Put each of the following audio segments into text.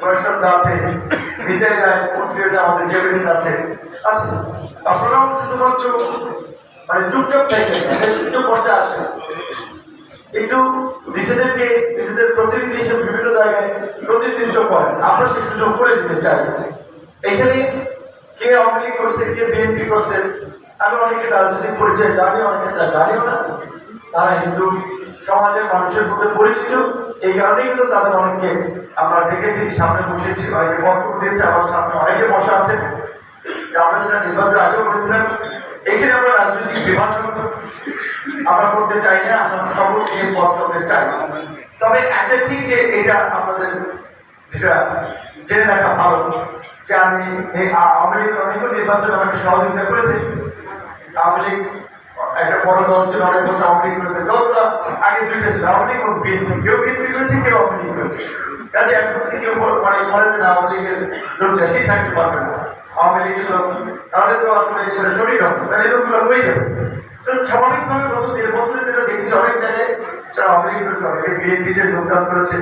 বৈষ্ণব আছে, বিদায় পত্রিকা আমাদের ক্যাবিনেট আছে। আচ্ছা, আপনারাও শুধুমাত্র মানে চুপচাপ থেকে চুপ করতে আসে, একটু নিজেদেরকে নিজেদের প্রতিনিধি হিসেবে বিভিন্ন জায়গায় প্রতিনিধিত্ব করেন। আমরা সেই সুযোগ করে দিতে চাই। এখানে কে আওয়ামী লীগ করছে, কে বিএনপি করছে, আমি অনেকে রাজনৈতিক পরিচয় জানি, অনেকে তা জানিও না। তারা হিন্দু সমাজের মানুষের মধ্যে পরিচিত, এই কারণেই কিন্তু তাদের অনেকে আমরা দেখেছি, সামনে বসেছি, অনেকে বক্তব্য দিয়েছে, আমার সামনে অনেকে বসা আছে। আমরা যেটা নির্বাচন আগেও করেছিলাম, এখানে আমরা রাজনৈতিক বিভাজন আমরা করতে চাই না, আমরা সকলকে পথ চলতে চাই। তবে একটা ঠিক যে এটা আমাদের যেটা জেনে রাখা ভালো যে আমি আওয়ামী লীগ অনেক নির্বাচন আমাকে সহযোগিতা করেছে। আওয়ামী লীগ একটা বড় দল ছিল, অনেক বছর আওয়ামী লীগ করেছে। দলটা আগে দুইটা ছিল, আওয়ামী লীগ এবং বিএনপি। কেউ বিএনপি করেছে, কেউ আওয়ামী লীগ করেছে। কাজে এখন কেউ মনে যে আওয়ামী লীগের লোকটা সেই থাকতে পারবে না, আওয়ামী লীগের লোক তাহলে তো আসলে সেটা শরীর হবে, তাহলে লোকগুলো হয়ে যাবে। তো স্বাভাবিকভাবে গত 1.5 বছরে যেটা দেখেছি, অনেক জায়গায় যারা আওয়ামী লীগ করেছে, অনেকে বিএনপিতে যোগদান করেছে,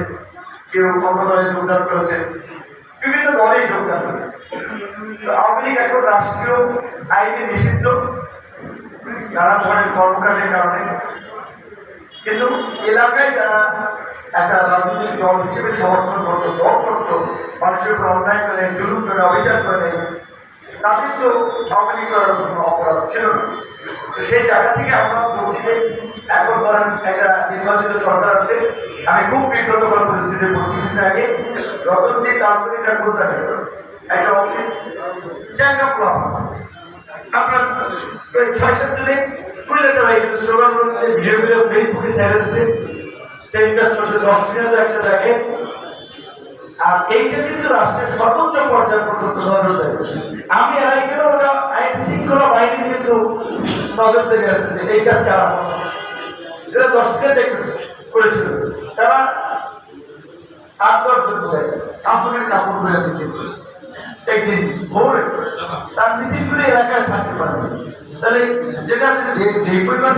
কেউ অন্য দলে যোগদান করেছে, বিভিন্ন দলেই যোগদান করেছে। আওয়ামী লীগ এখন রাষ্ট্রীয় আইনে নিষিদ্ধ নানা ধরনের কর্মকাণ্ডের কারণে, কিন্তু এলাকায় যারা একটা রাজনৈতিক দল হিসেবে সমর্থন করতো, দল করতো, মানুষের উপর অন্যায় করে, জুলুম করে, অবিচার করে, তাদের তো আওয়ামী লীগ করার কোনো অপরাধ ছিল না। সেই জায়গা থেকে আমরা বলছি যে এখন ধরেন একটা নির্বাচিত সরকার আছে, আমি খুব বিব্রত করার পরিস্থিতি বলছি। কিন্তু আগে রতনদী তালতলিটা কোথায় একটা অফিস জায়গা প্লাম আপনার 6-7 দিনে খুলে দেওয়া স্লোগান ভিডিওগুলো ফেসবুকে ছেড়ে দিচ্ছে, সেই কাজ করছে 10 দিনের একটা দেখে। আর এইটা কিন্তু রাষ্ট্রের সর্বোচ্চ পর্যায়ে পর্যন্ত নজর দেয়। আমি এরাই কেন ওটা আইন শৃঙ্খলা বাহিনী কিন্তু নজর থেকে আসছে এই কাজ কারা যারা 10 দিনে দেখেছে করেছিল, তারা 8-10 জন দেয় কাপড়ের কাপড় করে দিচ্ছে একদিন ভোরে, তার মিছিল করে এলাকায় থাকতে পারে। তাহলে যেটা যে পরিমাণ